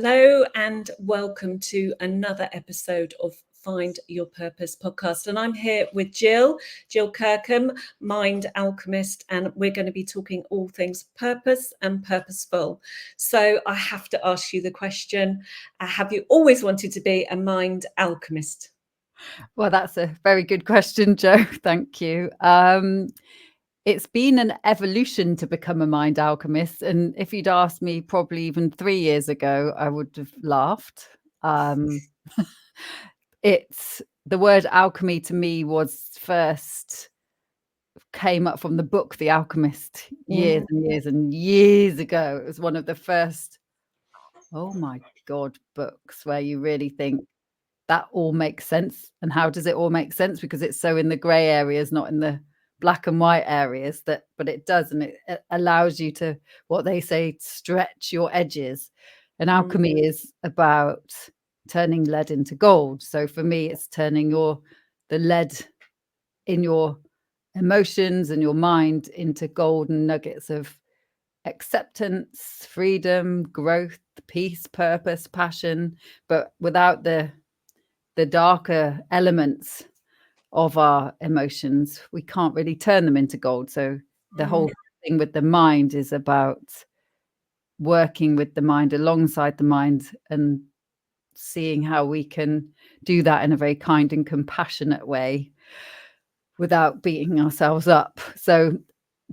Hello and welcome to another episode of Find Your Purpose podcast. And I'm here with Gill Kirkham, Mind Alchemist, and we're going to be talking all things purpose and purposeful. So I have to ask you the question, have you always wanted to be a mind alchemist? Well, that's a very good question, Jo. Thank you. It's been an evolution to become a mind alchemist. And if you'd asked me probably even 3 years ago, I would have laughed. It's the word alchemy to me was first came up from the book The Alchemist years and years and years ago. It was one of the first, oh my God, books where you really think that all makes sense. And how does it all make sense? Because it's so in the grey areas, not in the black and white areas, but it does, and it allows you to, what they say, stretch your edges. And alchemy is about turning lead into gold. So for me, it's turning the lead in your emotions and your mind into golden nuggets of acceptance, freedom, growth, peace, purpose, passion, but without the darker elements of our emotions, we can't really turn them into gold. So the whole thing with the mind is about working with the mind, alongside the mind, and seeing how we can do that in a very kind and compassionate way without beating ourselves up. So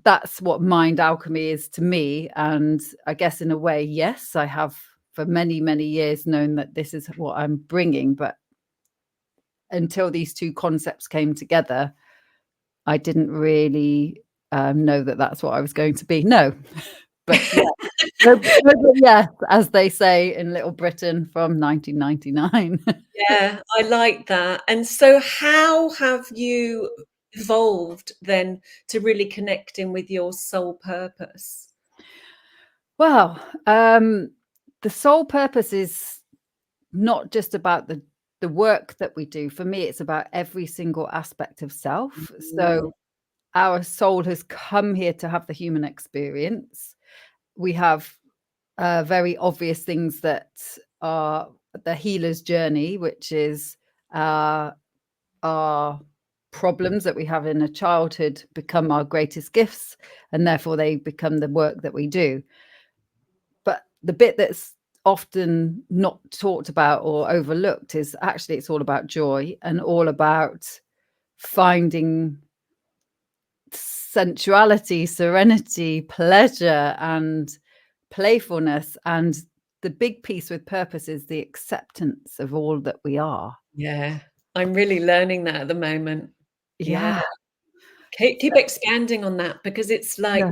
that's what mind alchemy is to me. And I guess in a way, yes, I have for many, many years known that this is what I'm bringing, but until these two concepts came together, I didn't really know that that's what I was going to be. No, but yes, as they say in Little Britain from 1999. Yeah, I like that. And so how have you evolved then to really connect in with your soul purpose? Well, the soul purpose is not just about the work that we do. For me, it's about every single aspect of self. So our soul has come here to have the human experience. We have very obvious things that are the healer's journey, which is our problems that we have in a childhood become our greatest gifts, and therefore they become the work that we do. But the bit that's often not talked about or overlooked is actually it's all about joy and all about finding sensuality, serenity, pleasure, and playfulness. And the big piece with purpose is the acceptance of all that we are. Yeah, I'm really learning that at the moment. Yeah. Keep expanding on that, because it's like,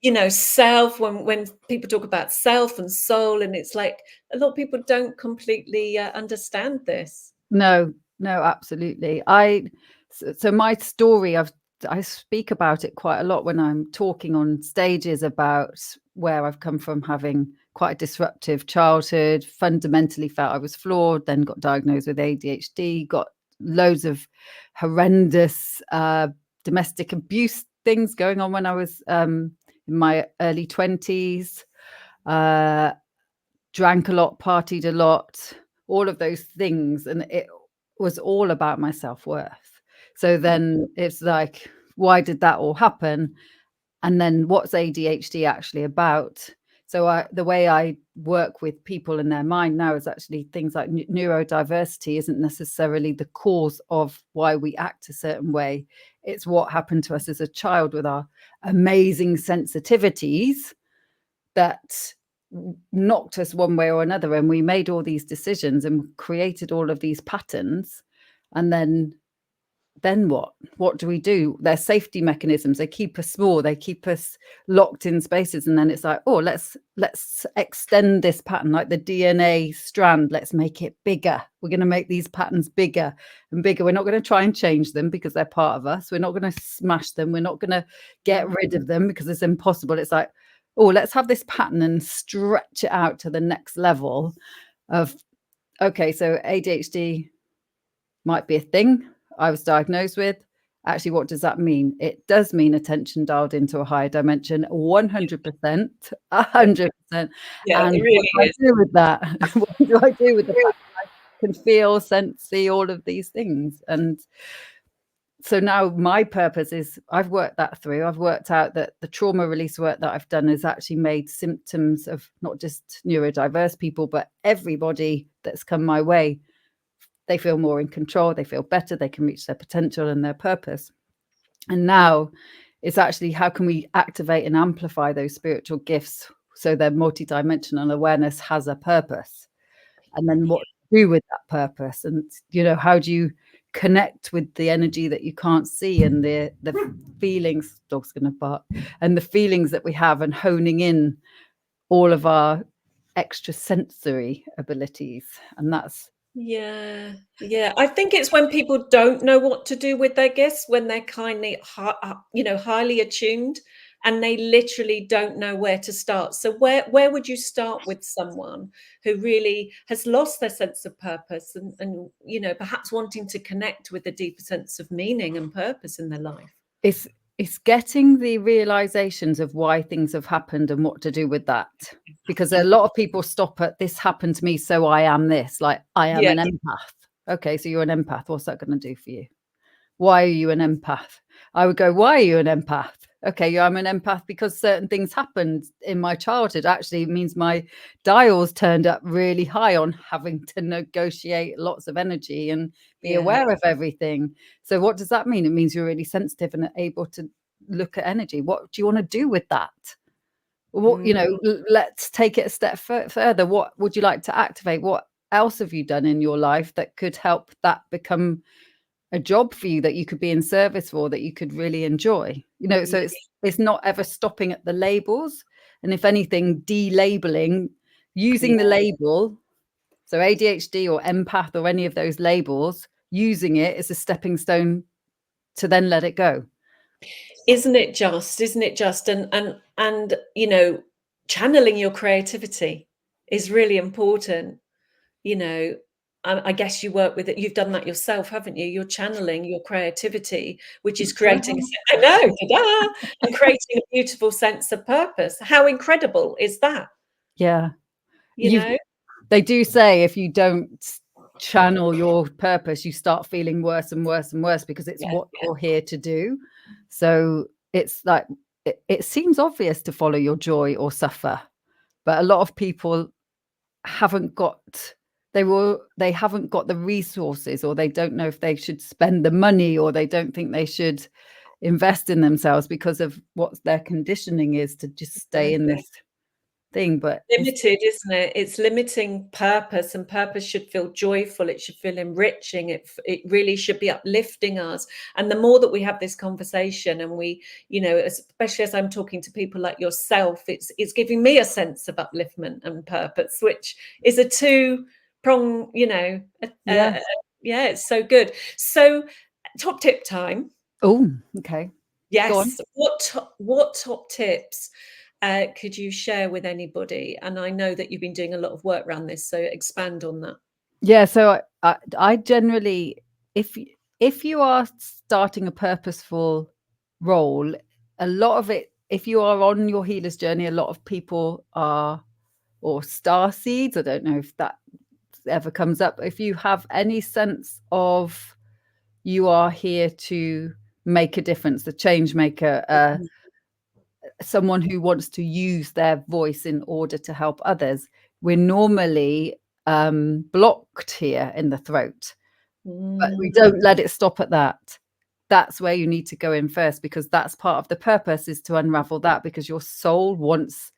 Yeah. self, when people talk about self and soul, and it's like a lot of people don't completely understand this. No, absolutely. So my story, I speak about it quite a lot when I'm talking on stages about where I've come from, having quite a disruptive childhood, fundamentally felt I was flawed, then got diagnosed with ADHD, got loads of horrendous domestic abuse things going on when I was in my early 20s, drank a lot, partied a lot, all of those things. And it was all about my self-worth. So then it's like, why did that all happen? And then what's ADHD actually about? So the way I work with people in their mind now is actually things like neurodiversity isn't necessarily the cause of why we act a certain way. It's what happened to us as a child with our amazing sensitivities that knocked us one way or another, and we made all these decisions and created all of these patterns. And then what do we do? They're safety mechanisms. They keep us small, they keep us locked in spaces. And then it's like, oh, let's extend this pattern, like the DNA strand, let's make it bigger. We're going to make these patterns bigger and bigger. We're not going to try and change them because they're part of us. We're not going to smash them. We're not going to get rid of them because it's impossible. It's like, oh, let's have this pattern and stretch it out to the next level of, okay, so ADHD might be a thing I was diagnosed with. Actually, what does that mean? It does mean attention dialed into a higher dimension, 100%, 100%. Yeah, And it what really do I is. do with that? What do I do with the fact I can feel, sense, see all of these things? And so now my purpose is, I've worked that through. I've worked out that the trauma release work that I've done has actually made symptoms of not just neurodiverse people, but everybody that's come my way. They feel more in control, they feel better, they can reach their potential and their purpose. And now it's actually, how can we activate and amplify those spiritual gifts so their multidimensional awareness has a purpose? And then what to do with that purpose? And, you know, how do you connect with the energy that you can't see, and the feelings, dog's gonna bark, and the feelings that we have, and honing in all of our extra sensory abilities. And that's Yeah, yeah. I think it's when people don't know what to do with their gifts, when they're highly attuned, and they literally don't know where to start. So where would you start with someone who really has lost their sense of purpose, and perhaps wanting to connect with a deeper sense of meaning and purpose in their life? it's getting the realizations of why things have happened and what to do with that. Because a lot of people stop at, this happened to me, so I am this. Like, I am Yeah, an empath. Okay, so you're an empath. What's that going to do for you? Why are you an empath? I would go, why are you an empath? Okay, I'm an empath because certain things happened in my childhood. Actually, it means my dials turned up really high on having to negotiate lots of energy and be yeah. aware of everything. So what does that mean? It means you're really sensitive and able to look at energy. What do you want to do with that? What, Mm, let's take it a step further. What would you like to activate? What else have you done in your life that could help that become a job for you, that you could be in service for, that you could really enjoy? So yeah, it's not ever stopping at the labels, and if anything, delabeling, using the yeah. label. So ADHD or empath or any of those labels, using it as a stepping stone to then let it go. Isn't it just? Isn't it just? And channeling your creativity is really important. You know, I guess you work with it. You've done that yourself, haven't you? You're channeling your creativity, which is creating. I know, ta-da, and creating a beautiful sense of purpose. How incredible is that? Yeah, You know? they do say if you don't channel your purpose, you start feeling worse and worse and worse, because it's Yeah. what you're here to do. So it's like, it seems obvious to follow your joy or suffer, but a lot of people haven't got, they haven't got the resources, or they don't know if they should spend the money, or they don't think they should invest in themselves because of what their conditioning is to just stay in this thing. But it's, Limited, isn't it? It's limiting purpose, and purpose should feel joyful. It should feel enriching. It really should be uplifting us. And the more that we have this conversation, and we, especially as I'm talking to people like yourself, it's giving me a sense of upliftment and purpose, which is a two-prong, yeah. yeah, it's so good. So, top tip time. Oh, okay. Go on. Yes. What top tips could you share with anybody? And I know that you've been doing a lot of work around this, so expand on that. Yeah, so I generally, if you are starting a purposeful role, a lot of it, if you are on your healer's journey, a lot of people are, or star seeds, I don't know if that ever comes up. If you have any sense of, you are here to make a difference, the change maker, someone who wants to use their voice in order to help others, we're normally blocked here in the throat, but we Mm, don't let it stop at that. That's where you need to go in first, because that's part of the purpose, is to unravel that, because your soul wants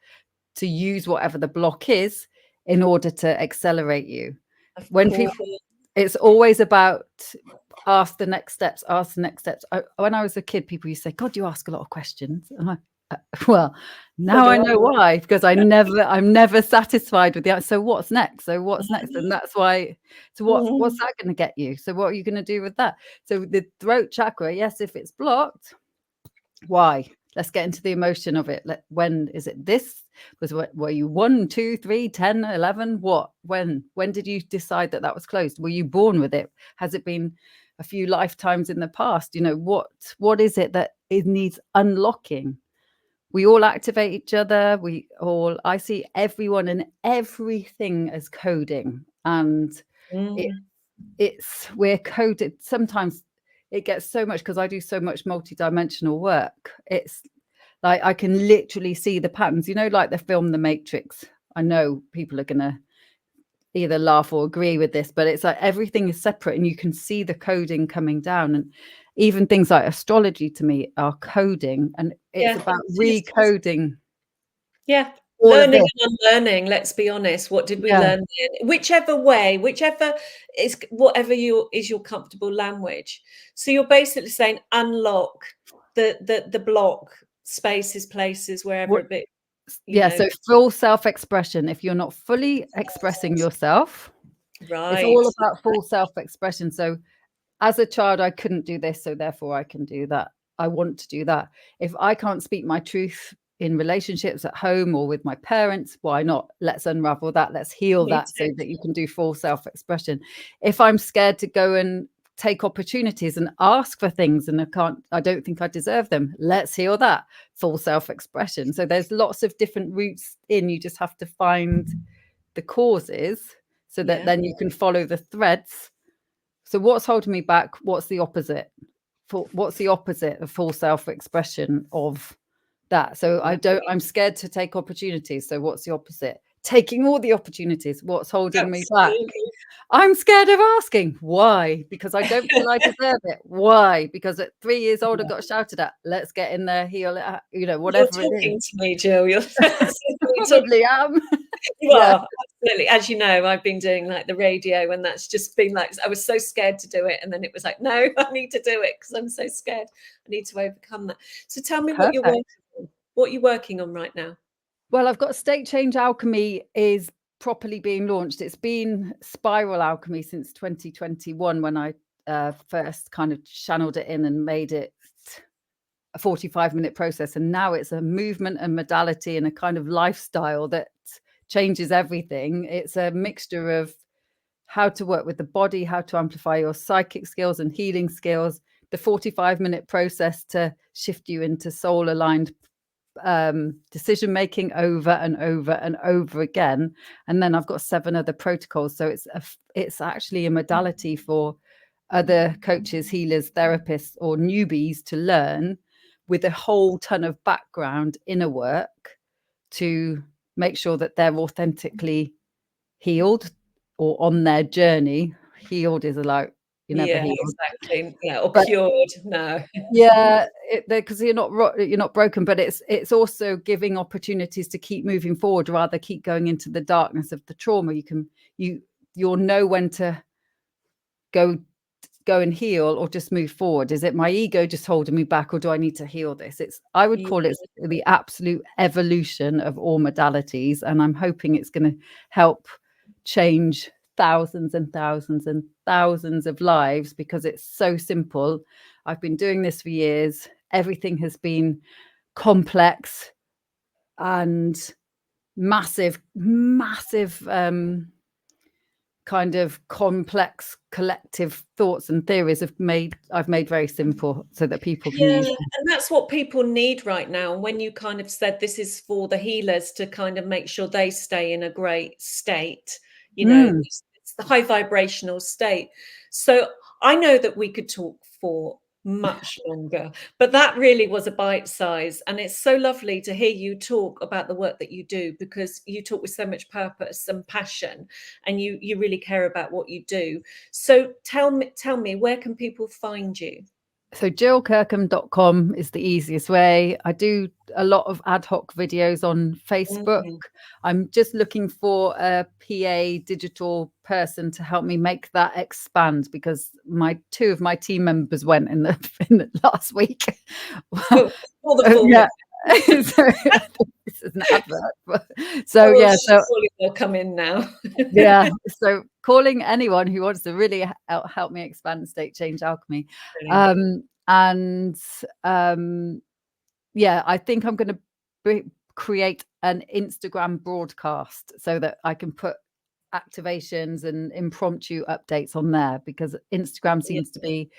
to use whatever the block is in order to accelerate you. of When course. people, it's always about, ask the next steps, ask the next steps. When I was a kid, people used to say, God, you ask a lot of questions. And well, So now do I I. know why, because I'm never satisfied with the answer. So what's next? So what's next? And that's why, so what's Mm, that going to get you? So what are you going to do with that? So the throat chakra, yes, if it's blocked, why? Let's get into the emotion of it. When is it? This was what, were you 1, 2, 3, 10, 11? What? When did you decide that was closed? Were you born with it? Has it been a few lifetimes in the past. You know, what is it that it needs unlocking? We all activate each other. I see everyone and everything as coding, and we're coded. Sometimes it gets so much, because I do so much multidimensional work. It's like I can literally see the patterns, you know, like the film The Matrix. I know people are going to either laugh or agree with this, but it's like everything is separate and you can see the coding coming down. And even things like astrology to me are coding, and it's about recoding. Yeah. Learning and unlearning, let's be honest. What did we learn then? Whichever way, whatever is your comfortable language. So you're basically saying unlock the block spaces, places, wherever a bit. So full self-expression. If you're not fully expressing yourself, it's all about full self-expression. So as a child, I couldn't do this, so therefore I can do that. I want to do that. If I can't speak my truth in relationships at home or with my parents, why not? Let's unravel that. Let's heal that so that you can do full self-expression. If I'm scared to go and take opportunities and ask for things and I don't think I deserve them, let's heal that. Full self-expression. So there's lots of different routes in. You just have to find the causes so that then you can follow the threads. So what's holding me back? What's the opposite? What's the opposite of full self-expression of that? So I'm scared to take opportunities. So what's the opposite? Taking all the opportunities. What's holding me back? I'm scared of asking. Why? Because I don't feel I deserve it. Why? Because at 3 years old, I got shouted at. Let's get in there, heal it, you know, whatever it is. You're talking to me, Jill. You're probably am. You are, absolutely. As you know, I've been doing like the radio, and that's just been like, I was so scared to do it. And then it was like, no, I need to do it because I'm so scared. I need to overcome that. So tell me what you're working on right now. Well, I've got State Change Alchemy is properly being launched. It's been Spiral Alchemy since 2021 when I first kind of channeled it in and made it a 45-minute process. And now it's a movement and modality and a kind of lifestyle that changes everything. It's a mixture of how to work with the body, how to amplify your psychic skills and healing skills, the 45-minute process to shift you into soul-aligned decision making over and over and over again. And then I've got 7 other protocols. So it's actually a modality for other coaches, healers, therapists, or newbies to learn with a whole ton of background inner work to make sure that they're authentically healed or on their journey. Healed is like you're never healed. Exactly. Yeah, or cured. No. Yeah, because you're not broken, but it's also giving opportunities to keep moving forward, rather keep going into the darkness of the trauma. You'll know when to go and heal or just move forward. Is it my ego just holding me back, or do I need to heal this? I would call it the absolute evolution of all modalities, and I'm hoping it's going to help change thousands and thousands and thousands of lives, because it's so simple. I've been doing this for years. Everything has been complex and massive kind of complex collective thoughts and theories I've made very simple so that people can use them. And that's what people need right now. When you kind of said this is for the healers to kind of make sure they stay in a great state, you know, it's the high vibrational state. So I know that we could talk for much longer, but that really was a bite size. And it's so lovely to hear you talk about the work that you do, because you talk with so much purpose and passion, and you really care about what you do. So tell me, where can people find you? So gillkirkham.com is the easiest way. I do a lot of ad hoc videos on Facebook. I'm just looking for a PA digital person to help me make that expand, because 2 of my team members went in the last week. This is an advert. They'll come in now. So calling anyone who wants to really help me expand State Change Alchemy. I think I'm going to create an Instagram broadcast so that I can put activations and impromptu updates on there, because Instagram seems to be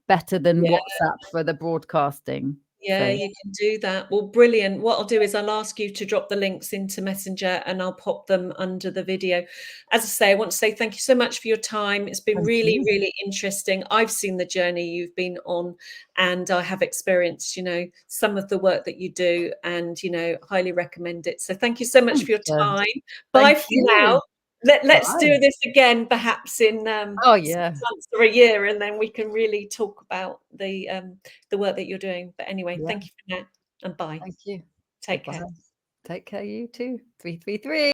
better than WhatsApp for the broadcasting. Yeah, So you can do that. Well, brilliant. What I'll do is I'll ask you to drop the links into Messenger and I'll pop them under the video. As I say, I want to say thank you so much for your time. It's been thank really, you. really interesting. I've seen the journey you've been on and I have experienced, some of the work that you do and, highly recommend it. So thank you so much for your time. Bye Thank for you. now. Let's Bye. do this again, perhaps in Oh 6 yeah. months or a year, and then we can really talk about the work that you're doing. But anyway, Yeah. thank you for now and bye. Thank you. Take Goodbye. care. Take care, you too. 333.